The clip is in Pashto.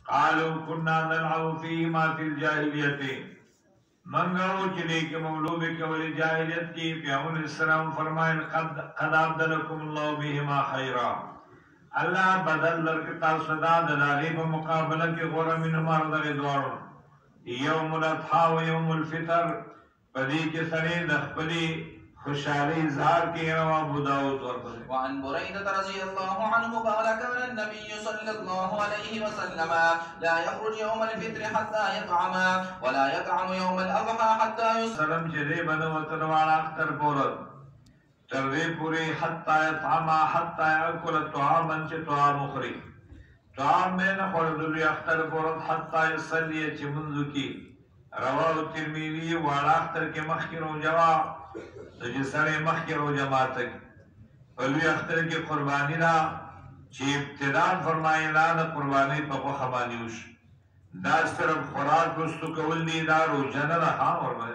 قالوا كنا نلعب فيهما في الجاهلیت منگاو چلے کے مولوب کے ولی جاہلیت کی پیغمبر علیہ السلام فرمائن قد عبدلکم اللہ بہما خیرا اللہ بدل لرکتا صدا دلالی پا مقابلہ کی غور منہما رضا دوارن یوم الاضحی و یوم الفطر پدی کے سنے دخپلی خوشحالی اظہار کی رواه ابو داود وعن بريدة رضي الله عنه قال كان النبي صلى الله عليه وسلم لا يخرج يوم الفطر حتى يطعم ولا يطعم يوم الأضحى حتى يسلم جدي بنو وتنوالا اختر بورد تردي پوری حتى يطعم حتى يأكل الطعام انچ طعام اخری طعام میں نخوردوی اختر بورد حتى يصلي چه منذ کی رواه الترمذي والا اختر کے مخیر و جواب جسر مخیر و جماعت فلوی اختر کی قربانی را چی ابتدان فرمائی لانا قربانی پا خبانیوش دا صرف خوراک رستو کول دی دا رو جنر خام فرمائی